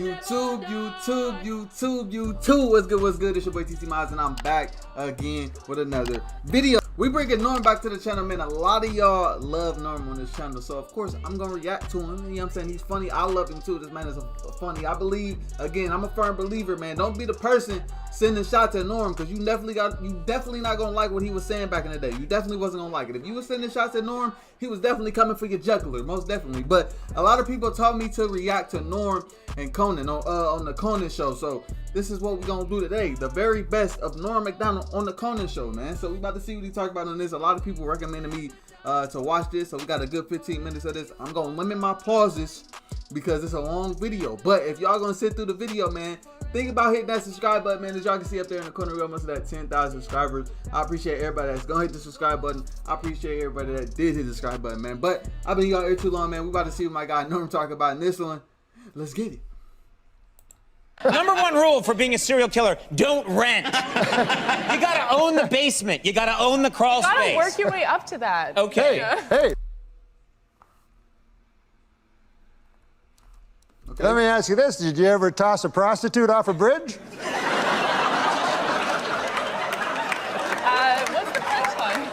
YouTube. What's good? It's your boy TC Miles, and I'm back again with another video. We bringing Norm back to the channel, man. A lot of y'all love Norm on this channel, so of course I'm gonna react to him. You know what I'm saying? He's funny. I love him too. This man is funny. I believe, again, I'm a firm believer, man. Don't be the person sending shots at Norm, because you definitely not gonna like what he was saying back in the day. You definitely wasn't gonna like it. If you were sending shots at Norm, he was definitely coming for your jugular, most definitely. But a lot of people told me to react to Norm and Conan on the Conan show, so this is what we're gonna do today. The very best of Norm Macdonald on the Conan show, man. So we about to see what he talked about on this. A lot of people recommended me to watch this, so we got a good 15 minutes of this. I'm gonna limit my pauses because it's a long video, but if y'all gonna sit through the video, man, think about hitting that subscribe button, man. As y'all can see up there in the corner, we're almost at 10,000 subscribers. I appreciate everybody that's gonna hit the subscribe button. I appreciate everybody that did hit the subscribe button, man. But I've been y'all here too long, man. We about to see what my guy Norm talk about in this one. Let's get it. Number one rule for being a serial killer: don't rent. You gotta own the basement. You gotta own the crawl space. You gotta work your way up to that. Okay. Hey. Okay. Let me ask you this. Did you ever toss a prostitute off a bridge? What's the punchline?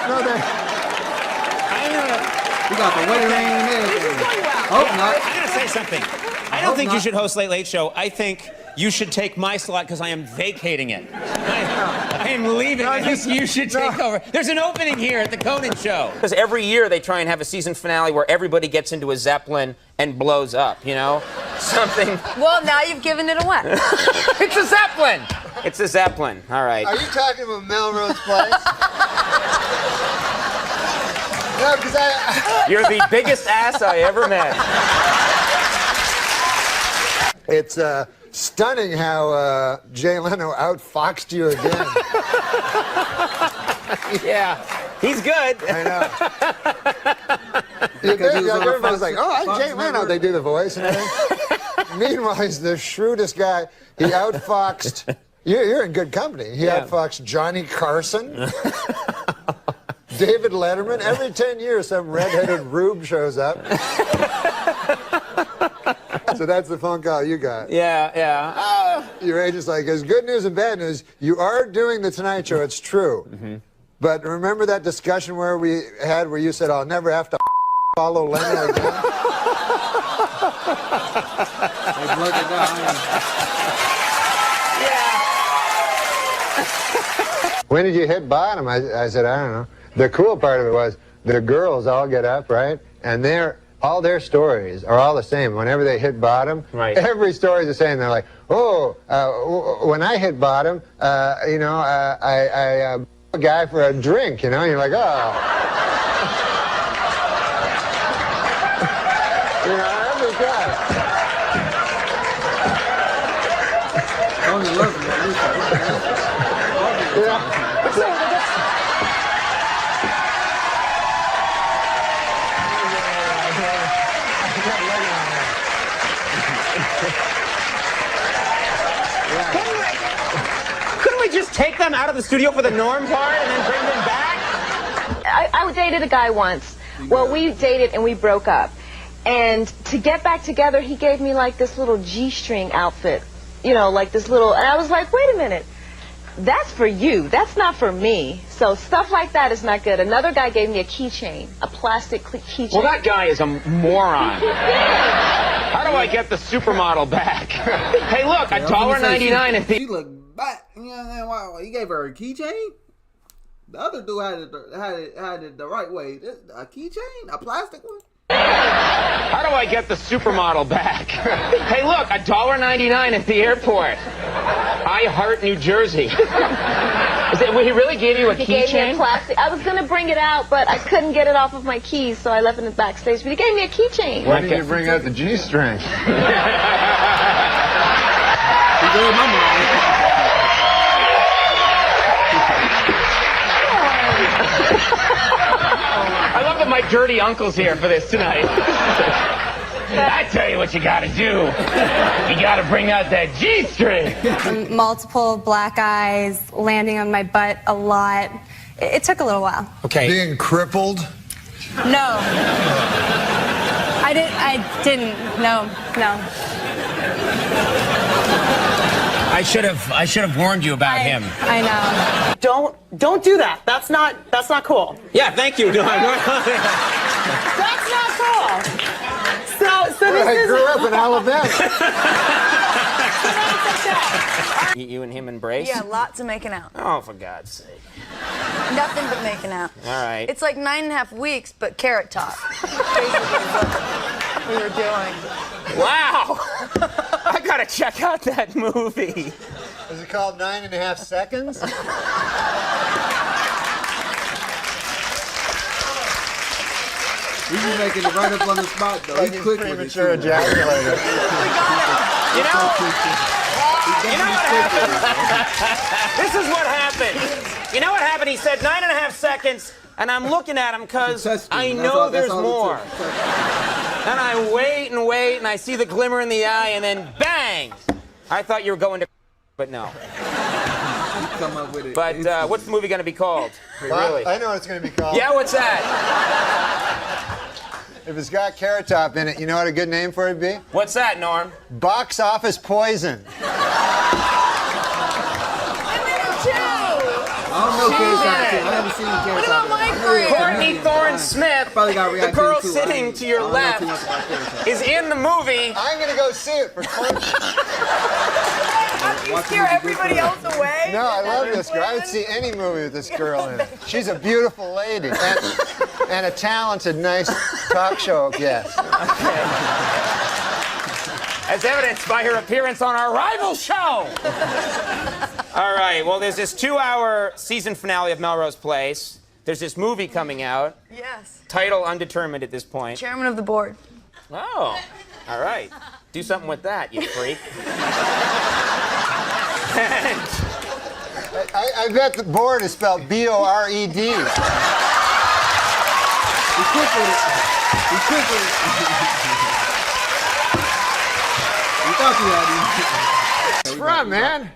No. No, they... We got the wedding ring and everything. Hope not. I'm gonna say something. I don't think you should host Late Late Show. I think you should take my slot because I am vacating it. I am leaving. I think you should take over. There's an opening here at the Conan show. Because every year they try and have a season finale where everybody gets into a Zeppelin and blows up, you know? Something. Well, now you've given it away. It's a Zeppelin. It's a Zeppelin. All right. Are you talking about Melrose Place? No, because You're the biggest ass I ever met. It's stunning how Jay Leno outfoxed you again. Yeah, he's good. I know. Everybody's like, oh, Jay Leno. They do the voice and everything. Meanwhile, he's the shrewdest guy. He outfoxed. You're in good company. He outfoxed Johnny Carson. David Letterman. Every 10 years, some redheaded rube shows up. So that's the phone call you got. Yeah. Your agent's like, there's good news and bad news. You are doing the Tonight Show. It's true. Mm-hmm. But remember that discussion where you said, I'll never have to follow Leno again? When did you hit bottom? I said, I don't know. The cool part of it was the girls all get up, right? And all their stories are all the same. Whenever they hit bottom, every story is the same. They're like, oh, when I hit bottom, I a guy for a drink, you know? And you're like, oh. You know, every guy. Yeah. Couldn't we just take them out of the studio for the Norm part and then bring them back? I dated a guy once. Well, we dated and we broke up. And to get back together, he gave me like this little G-string outfit. You know, like this little, and I was like, wait a minute. That's for you. That's not for me. So stuff like that is not good. Another guy gave me a keychain, a plastic keychain. Well, that guy is a moron. How do I get the supermodel back? Hey, look, $1.99 at the... She looked back. You know what I'm saying? Wow, he gave her a keychain? The other dude had it the right way. A keychain? A plastic one? How do I get the supermodel back? Hey, look, $1.99 at the airport. I heart New Jersey. He really gave you a keychain? He gave me a plastic. I was going to bring it out, but I couldn't get it off of my keys, so I left it backstage. But he gave me a keychain. Why did you bring out the G-string? He gave my mom. I love that my dirty uncle's here for this tonight. I tell you what you gotta do. You gotta bring out that G-string. Multiple black eyes, landing on my butt a lot. It took a little while. Okay. Being crippled? No. I didn't. No. I should have warned you about him. I know. Don't do that. That's not cool. Yeah, thank you. That's not cool. So this I is. grew up in Alabama. You and him embrace? Yeah, lots of making out. Oh, for God's sake. Nothing but making out. All right. It's like 9.5 weeks, but carrot top. Basically what we were doing. Wow. I gotta check out that movie. Is it called 9.5 Seconds? We be making it right up on the spot, though. He's quick with it. Premature ejaculator. You know what happened? This is what happened. You know what happened? He said 9.5 seconds, and I'm looking at him because I know there's more. And I wait, and I see the glimmer in the eye, and then bang! I thought you were going to, but no. Come up with it. But what's the movie going to be called? Really? I know what it's going to be called. Yeah, what's that? If it's got Carrot Top in it, you know what a good name for it would be? What's that, Norm? Box Office Poison. I'm in it too. I don't know Carrot Top. I haven't seen Carrot What Top. about my career? Courtney Thorne-Smith, Probably got the reaction girl too. sitting to your left, is in the movie. I'm going to go see it for fun. You scare everybody else away? No, I love this girl. I would see any movie with this girl in it. She's a beautiful lady and a talented, nice talk show guest. As evidenced by her appearance on our rival show. All right, well, there's this 2-hour season finale of Melrose Place. There's this movie coming out. Yes. Title undetermined at this point. Chairman of the board. Oh, all right. Do something with that, you freak. I bet the board is spelled B-O-R-E-D. He's quick with it. He's quick with it. We thought you had him. What's wrong, man?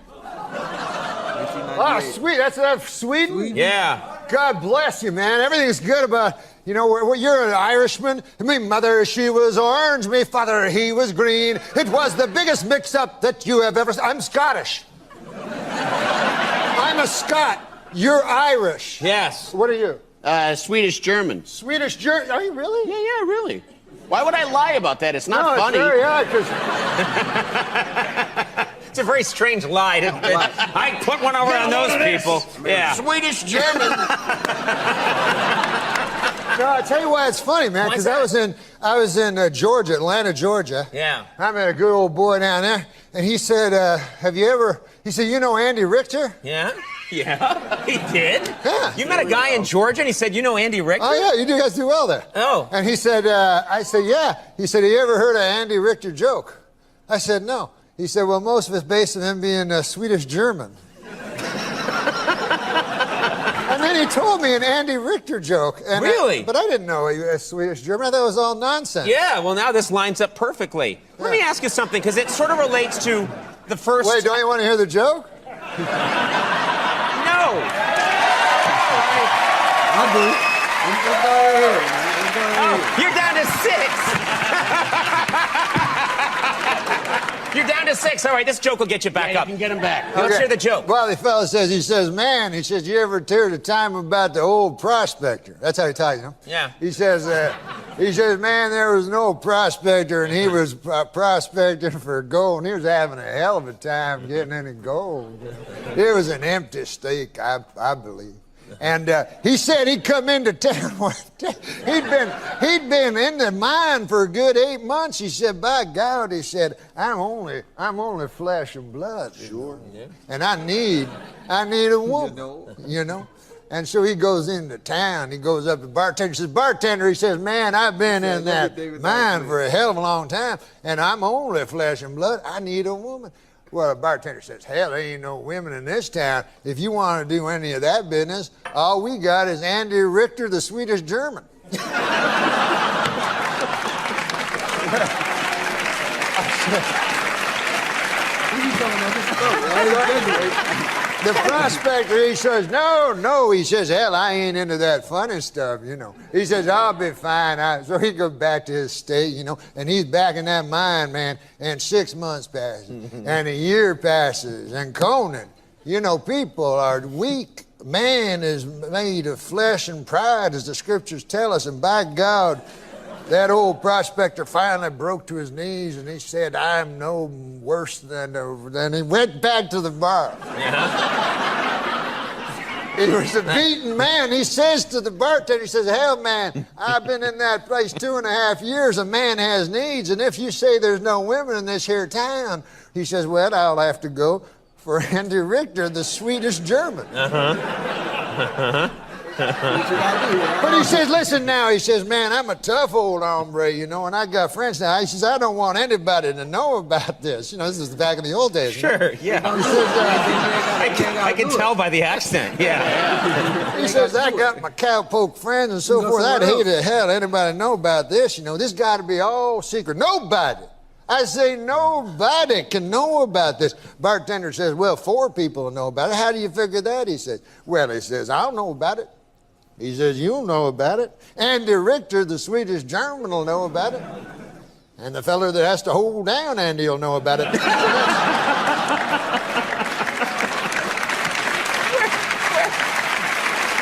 Oh, sweet. That's Sweden? Yeah. God bless you, man. Everything's good about, you know, you're an Irishman. Me mother, she was orange. Me father, he was green. It was the biggest mix-up that you have ever seen. I'm Scottish. I'm a Scot. You're Irish. Yes. What are you? Swedish German. Swedish German. Are you really? Yeah, really. Why would I lie about that? It's not funny. It's very odd, 'cause It's a very strange lie. I put one over on those people. Yeah. Swedish German. No, I'll tell you why it's funny, man, because I was in Georgia, Atlanta, Georgia. Yeah. I met a good old boy down there, and he said, he said, you know Andy Richter? Yeah? Yeah, he did? Yeah. You met a guy in Georgia and he said, you know Andy Richter? Oh, yeah, you guys do well there. Oh. And he said, I said, yeah. He said, have you ever heard of Andy Richter joke? I said, no. He said, well, most of it's based on him being Swedish German. And then he told me an Andy Richter joke. And Really? But I didn't know he was Swedish German. I thought it was all nonsense. Yeah, well, now this lines up perfectly. Let me ask you something, because it sort of relates to the first... Wait, don't you want to hear the joke? No! I do. Let's go ahead. Oh, you're down to 6. You're down to 6. All right, this joke will get you back up. You can get him back. Let's hear the joke. Well, the fellow says, man, he says, you ever heard a time about the old Prospector? That's how he talks, you know? Yeah. He says, man, there was an old prospector, and he was prospecting for gold, and he was having a hell of a time getting any gold. It was an empty stake, I believe. And he said he'd come into town one day. He'd been in the mine for a good 8 months. He said, by God, he said, I'm only flesh and blood. Sure. Yeah. And I need a woman, you know. And so he goes into town. He goes up to the bartender. He says, bartender, he says, man, I've been in that mine for a hell of a long time, and I'm only flesh and blood. I need a woman. Well, the bartender says, hell, there ain't no women in this town. If you want to do any of that business, all we got is Andy Richter, the Swedish German. The prospector, he says, no. He says, hell, I ain't into that funny stuff, you know. He says, I'll be fine. So he goes back to his state, you know, and he's back in that mine, man. And 6 months passes, and a year passes. And Conan, you know, people are weak. Man is made of flesh and pride, as the scriptures tell us. And by God, that old prospector finally broke to his knees and he said, I'm no worse than he went back to the bar. He was a beaten man. He says to the bartender, he says, hell, man, I've been in that place 2.5 years. A man has needs. And if you say there's no women in this here town, he says, well, I'll have to go for Andy Richter, the Swedish German. But he says, listen now, he says, man, I'm a tough old hombre, you know, and I got friends now. He says, I don't want anybody to know about this. You know, this is back in the old days. Sure, yeah. He says, I can tell by the accent, yeah. he says, I got my cowpoke friends and so forth. I'd hate to hell anybody know about this. You know, this got to be all secret. Nobody. I say nobody can know about this. Bartender says, well, 4 people know about it. How do you figure that? He says, well, he says, I'll know about it. He says, you'll know about it. Andy Richter, the Swedish German, will know about it. And the feller that has to hold down Andy will know about it.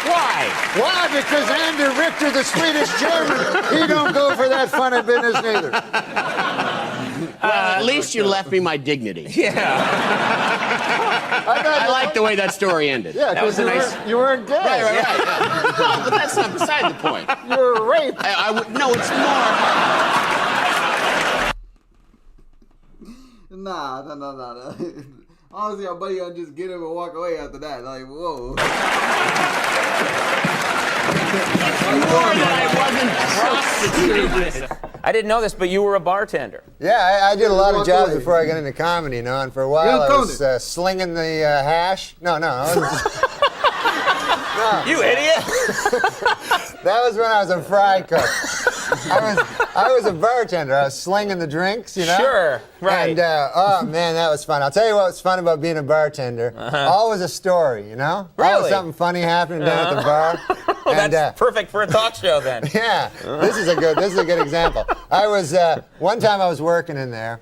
Why? Why? Because Andy Richter, the Swedish German, he don't go for that funny business neither. Well, at least you left me my dignity. Yeah. I like the way that story ended. Yeah, That was a nice... you weren't gay. Right. Yeah. No, but that's not beside the point. You were raped. No, it's more. Nah. Honestly, our buddy gonna just get him and walk away after that. Like, whoa. I didn't know this, but you were a bartender. Yeah, I did a lot of jobs before I got into comedy, you know, and for a while I was slinging the hash. No. You idiot! That was when I was a fry cook. I was a bartender. I was slinging the drinks, you know? Sure, right. And, oh, man, that was fun. I'll tell you what was fun about being a bartender. Always a story, you know? Really? Always something funny happening down at the bar. Well, and, that's perfect for a talk show, then. Yeah, this is a good example. I was, one time I was working in there.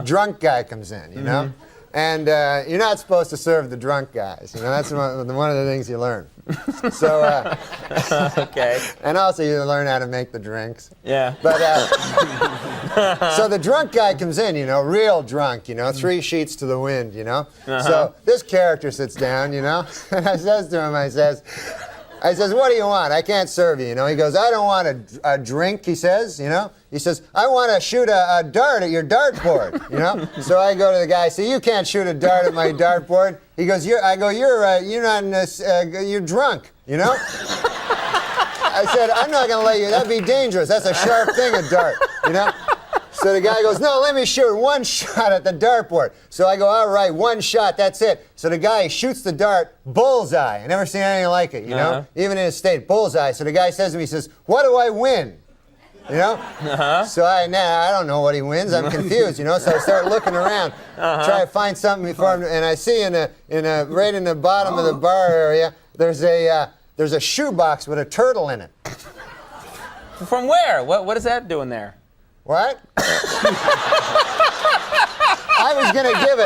Drunk guy comes in, you know? And you're not supposed to serve the drunk guys. You know, that's one of the things you learn. So, okay. And also you learn how to make the drinks. Yeah. But, so the drunk guy comes in, you know, real drunk, you know, 3 sheets to the wind, you know. So this character sits down, you know, and I says to him, I says, what do you want? I can't serve you, you know. He goes, I don't want a drink, he says, you know. He says, I want to shoot a dart at your dartboard, you know. So I go to the guy, I say, you can't shoot a dart at my dartboard. He goes, you're not in this, you're drunk, you know. I said, I'm not going to let you, that'd be dangerous. That's a sharp thing, a dart, you know. So the guy goes, no, let me shoot 1 shot at the dartboard. So I go, all right, 1 shot, that's it. So the guy shoots the dart, bullseye. I never seen anything like it, you know? Even in his state, bullseye. So the guy says to me, he says, what do I win? You know? So I don't know what he wins. I'm confused, you know? So I start looking around, try to find something for him. And I see right in the bottom of the bar area, there's a shoebox with a turtle in it. From where? What is that doing there? What? I was gonna give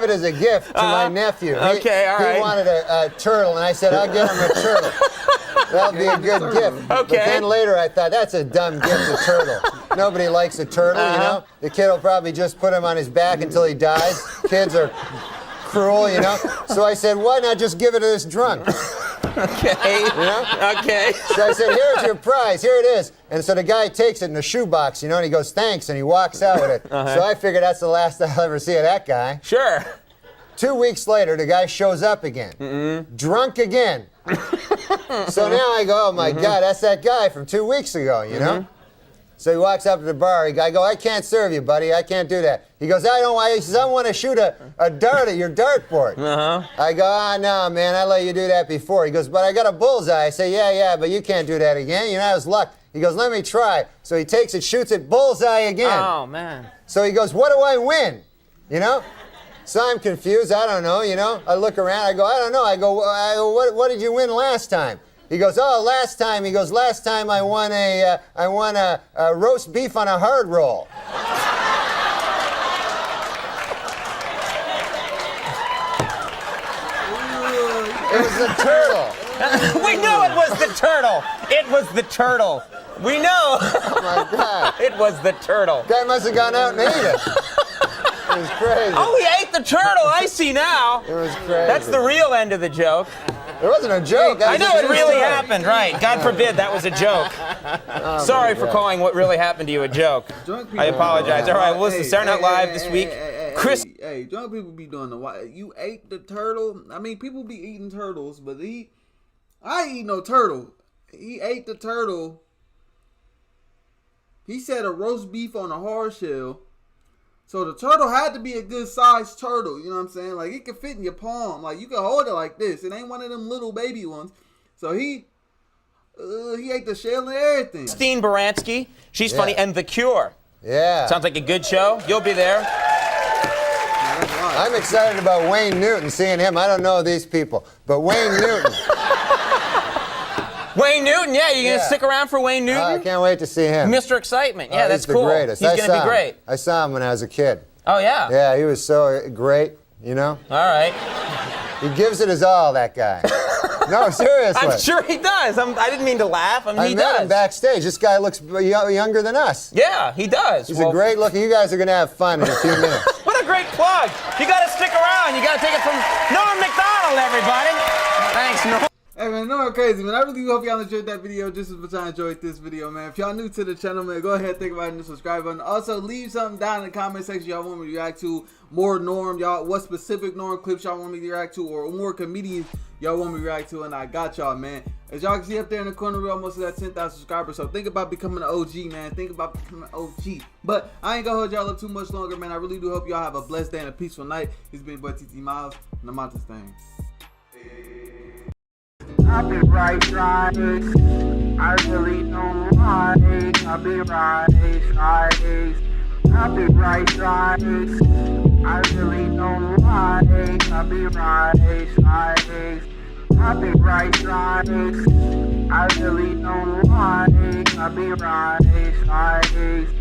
it as a gift to my nephew. Okay, all right. He wanted a turtle, and I said, I'll get him a turtle. That'll be a good gift. Okay. But then later I thought, that's a dumb gift, a turtle. Nobody likes a turtle, you know? The kid will probably just put him on his back until he dies. Kids are cruel, you know? So I said, why not just give it to this drunk? Okay. You know? Okay. So I said, here's your prize, here it is. And so the guy takes it in a shoebox, you know, and he goes, thanks, and he walks out with it. So I figured that's the last I'll ever see of that guy. Sure. 2 weeks later, the guy shows up again. Drunk again. So now I go, oh my God, that's that guy from 2 weeks ago, you know? So he walks up to the bar. I go, I can't serve you, buddy. I can't do that. He goes, he says, I want to shoot a dart at your dartboard. I go, no, man, I let you do that before. He goes, but I got a bullseye. I say, yeah, but you can't do that again. You know, how's luck? He goes, let me try. So he takes it, shoots it, bullseye again. Oh, man. So he goes, what do I win? You know? So I'm confused. I don't know, you know. I look around. I go, I don't know. I go, what did you win last time? He goes, oh, last time. He goes, last time I won a roast beef on a hard roll. It was the turtle. We know it was the turtle. It was the turtle. We know. Oh my God. It was the turtle. Guy must have gone out and ate it. It was crazy. Oh, he ate the turtle. I see now. It was crazy. That's the real end of the joke. It wasn't a joke. I know it really happened, right? God forbid that was a joke. Sorry for calling what really happened to you a joke. I apologize. All right, well, listen, Saturday Night Live this week. Chris. Hey, drunk people be doing the you ate the turtle. I mean, people be eating turtles, but I ain't eat no turtle. He ate the turtle. He said a roast beef on a hard shell. So the turtle had to be a good sized turtle. You know what I'm saying? Like it could fit in your palm. Like you can hold it like this. It ain't one of them little baby ones. So he ate the shell and everything. Christine Baranski. She's funny. And The Cure. Yeah. Sounds like a good show. You'll be there. I'm excited about Wayne Newton, seeing him. I don't know these people, but Wayne Newton. Wayne Newton, yeah, you gonna stick around for Wayne Newton? I can't wait to see him. Mr. Excitement, yeah, that's he's cool. The greatest. He's gonna be great. I saw him when I was a kid. Oh yeah. Yeah, he was so great. You know. All right. He gives it his all, that guy. No, seriously. I'm sure he does. I didn't mean to laugh. I met him backstage. This guy looks younger than us. Yeah, he does. He's a great looking. You guys are gonna have fun in a few minutes. What a great plug! You got to stick around. You got to take it from Norm Macdonald, everybody. Thanks, Norm. Hey man, Norm crazy, man. I really hope y'all enjoyed that video just as much as I enjoyed this video, man. If y'all new to the channel, man, go ahead, think about hitting the subscribe button. Also, leave something down in the comment section y'all want me to react to. More Norm, y'all. What specific Norm clips y'all want me to react to, or more comedians y'all want me to react to, and I got y'all, man. As y'all can see up there in the corner, we're almost at 10,000 subscribers, so think about becoming an OG, man. Think about becoming an OG. But I ain't gonna hold y'all up too much longer, man. I really do hope y'all have a blessed day and a peaceful night. It's been your boy TT Miles, and I'm out this thing. I'll be right. I really don't like. I'll be right. I'll be right. I really don't like. I'll be right. I'll be right. I really don't like. I'll be right.